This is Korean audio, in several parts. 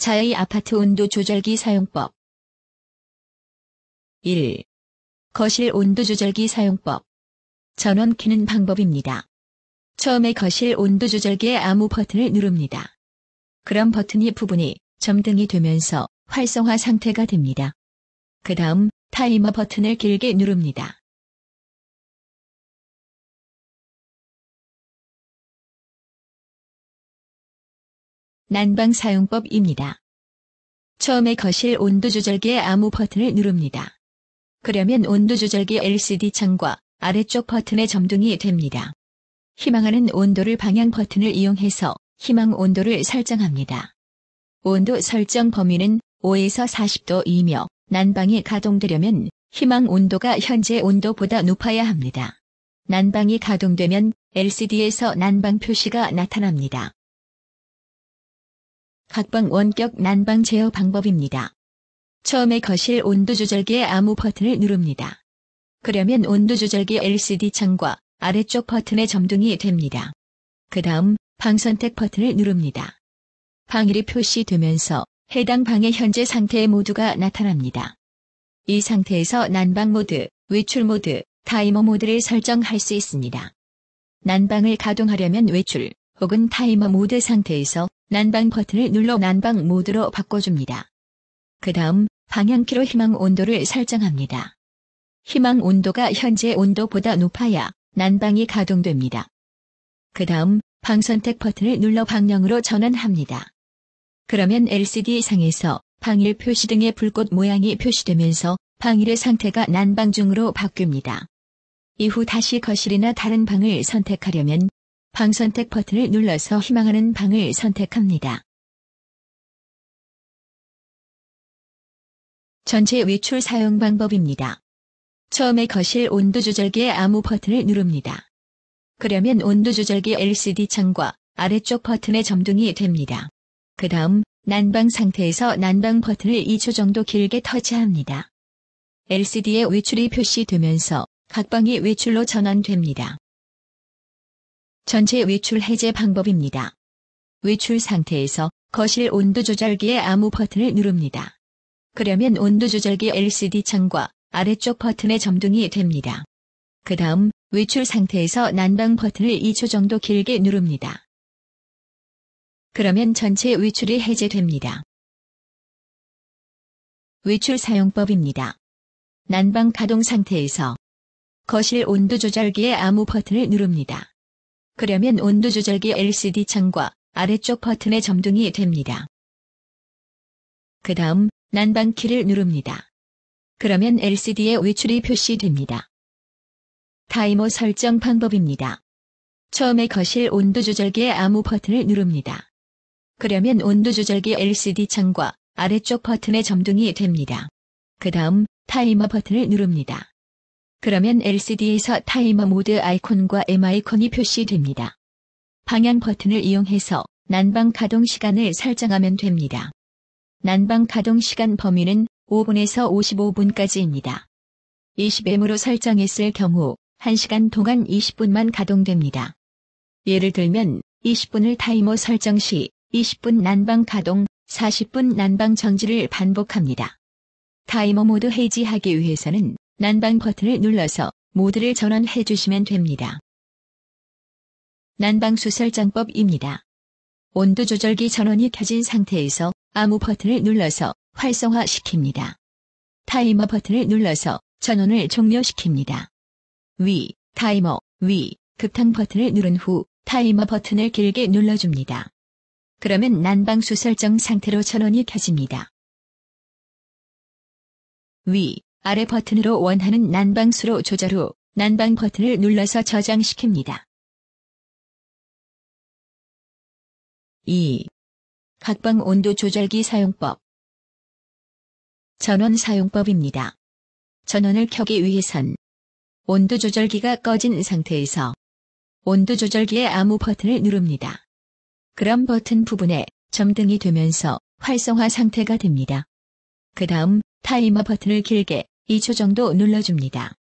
자의 아파트 온도 조절기 사용법. 1. 거실 온도 조절기 사용법. 전원 켜는 방법입니다. 처음에 거실 온도 조절기의 아무 버튼을 누릅니다. 그럼 버튼이 부분이 점등이 되면서 활성화 상태가 됩니다. 그 다음 타이머 버튼을 길게 누릅니다. 난방 사용법입니다. 처음에 거실 온도 조절기의 아무 버튼을 누릅니다. 그러면 온도 조절기 LCD 창과 아래쪽 버튼의 점등이 됩니다. 희망하는 온도를 방향 버튼을 이용해서 희망 온도를 설정합니다. 온도 설정 범위는 5에서 40도이며 난방이 가동되려면 희망 온도가 현재 온도보다 높아야 합니다. 난방이 가동되면 LCD에서 난방 표시가 나타납니다. 각방 원격 난방 제어 방법입니다. 처음에 거실 온도 조절기의 아무 버튼을 누릅니다. 그러면 온도 조절기 LCD 창과 아래쪽 버튼의 점등이 됩니다. 그 다음 방 선택 버튼을 누릅니다. 방일이 표시되면서 해당 방의 현재 상태의 모두가 나타납니다. 이 상태에서 난방 모드, 외출 모드, 타이머 모드를 설정할 수 있습니다. 난방을 가동하려면 외출 혹은 타이머 모드 상태에서 난방 버튼을 눌러 난방 모드로 바꿔줍니다. 그 다음 방향키로 희망 온도를 설정합니다. 희망 온도가 현재 온도보다 높아야 난방이 가동됩니다. 그 다음 방 선택 버튼을 눌러 방향으로 전환합니다. 그러면 LCD 상에서 방일 표시 등의 불꽃 모양이 표시되면서 방일의 상태가 난방 중으로 바뀝니다. 이후 다시 거실이나 다른 방을 선택하려면 방 선택 버튼을 눌러서 희망하는 방을 선택합니다. 전체 외출 사용 방법입니다. 처음에 거실 온도 조절기의 아무 버튼을 누릅니다. 그러면 온도 조절기 LCD 창과 아래쪽 버튼의 점등이 됩니다. 그 다음 난방 상태에서 난방 버튼을 2초 정도 길게 터치합니다. LCD의 외출이 표시되면서 각방이 외출로 전환됩니다. 전체 외출 해제 방법입니다. 외출 상태에서 거실 온도 조절기의 아무 버튼을 누릅니다. 그러면 온도 조절기 LCD 창과 아래쪽 버튼의 점등이 됩니다. 그 다음 외출 상태에서 난방 버튼을 2초 정도 길게 누릅니다. 그러면 전체 외출이 해제됩니다. 외출 사용법입니다. 난방 가동 상태에서 거실 온도 조절기의 아무 버튼을 누릅니다. 그러면 온도 조절기 LCD 창과 아래쪽 버튼의 점등이 됩니다. 그 다음 난방 키를 누릅니다. 그러면 LCD의 외출이 표시됩니다. 타이머 설정 방법입니다. 처음에 거실 온도 조절기의 아무 버튼을 누릅니다. 그러면 온도 조절기 LCD 창과 아래쪽 버튼의 점등이 됩니다. 그 다음 타이머 버튼을 누릅니다. 그러면 LCD에서 타이머 모드 아이콘과 M 아이콘이 표시됩니다. 방향 버튼을 이용해서 난방 가동 시간을 설정하면 됩니다. 난방 가동 시간 범위는 5분에서 55분까지입니다. 20M으로 설정했을 경우 1시간 동안 20분만 가동됩니다. 예를 들면 20분을 타이머 설정 시 20분 난방 가동, 40분 난방 정지를 반복합니다. 타이머 모드 해지하기 위해서는 난방 버튼을 눌러서 모드를 전환해 주시면 됩니다. 난방수 설정법입니다. 온도 조절기 전원이 켜진 상태에서 아무 버튼을 눌러서 활성화시킵니다. 타이머 버튼을 눌러서 전원을 종료시킵니다. 위, 타이머, 위, 급탕 버튼을 누른 후 타이머 버튼을 길게 눌러줍니다. 그러면 난방수 설정 상태로 전원이 켜집니다. 위, 아래 버튼으로 원하는 난방수로 조절 후 난방 버튼을 눌러서 저장시킵니다. 2. 각방 온도 조절기 사용법. 전원 사용법입니다. 전원을 켜기 위해선 온도 조절기가 꺼진 상태에서 온도 조절기의 아무 버튼을 누릅니다. 그럼 버튼 부분에 점등이 되면서 활성화 상태가 됩니다. 그 다음 타이머 버튼을 길게 2초 정도 눌러줍니다.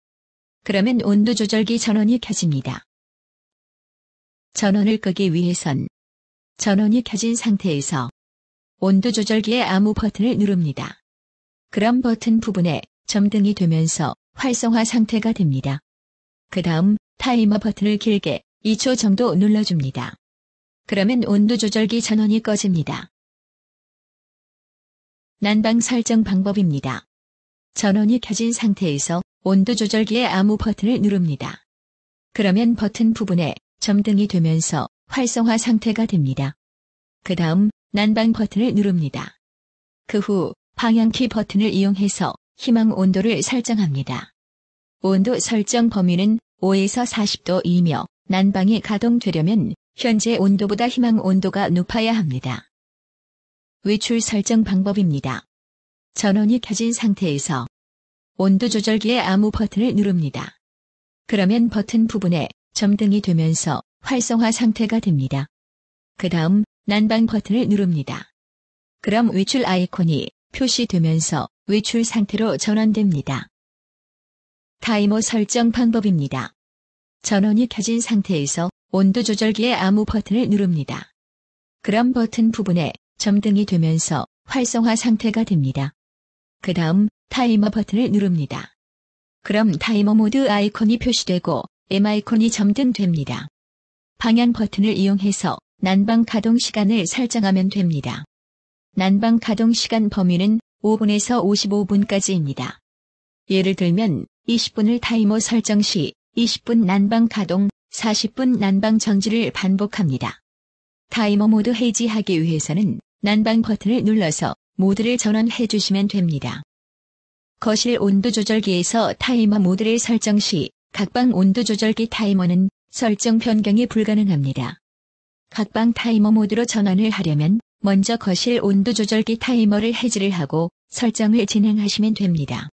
그러면 온도 조절기 전원이 켜집니다. 전원을 끄기 위해선 전원이 켜진 상태에서 온도 조절기의 아무 버튼을 누릅니다. 그럼 버튼 부분에 점등이 되면서 활성화 상태가 됩니다. 그 다음 타이머 버튼을 길게 2초 정도 눌러줍니다. 그러면 온도 조절기 전원이 꺼집니다. 난방 설정 방법입니다. 전원이 켜진 상태에서 온도 조절기의 아무 버튼을 누릅니다. 그러면 버튼 부분에 점등이 되면서 활성화 상태가 됩니다. 그 다음 난방 버튼을 누릅니다. 그 후 방향키 버튼을 이용해서 희망 온도를 설정합니다. 온도 설정 범위는 5에서 40도이며 난방이 가동되려면 현재 온도보다 희망 온도가 높아야 합니다. 외출 설정 방법입니다. 전원이 켜진 상태에서 온도 조절기의 아무 버튼을 누릅니다. 그러면 버튼 부분에 점등이 되면서 활성화 상태가 됩니다. 그 다음 난방 버튼을 누릅니다. 그럼 외출 아이콘이 표시되면서 외출 상태로 전환됩니다. 타이머 설정 방법입니다. 전원이 켜진 상태에서 온도 조절기의 아무 버튼을 누릅니다. 그럼 버튼 부분에 점등이 되면서 활성화 상태가 됩니다. 그 다음 타이머 버튼을 누릅니다. 그럼 타이머 모드 아이콘이 표시되고 M 아이콘이 점등됩니다. 방향 버튼을 이용해서 난방 가동 시간을 설정하면 됩니다. 난방 가동 시간 범위는 5분에서 55분까지입니다. 예를 들면 20분을 타이머 설정 시 20분 난방 가동, 40분 난방 정지를 반복합니다. 타이머 모드 해지하기 위해서는 난방 버튼을 눌러서 모드를 전환해 주시면 됩니다. 거실 온도 조절기에서 타이머 모드를 설정 시 각방 온도 조절기 타이머는 설정 변경이 불가능합니다. 각방 타이머 모드로 전환을 하려면 먼저 거실 온도 조절기 타이머를 해지를 하고 설정을 진행하시면 됩니다.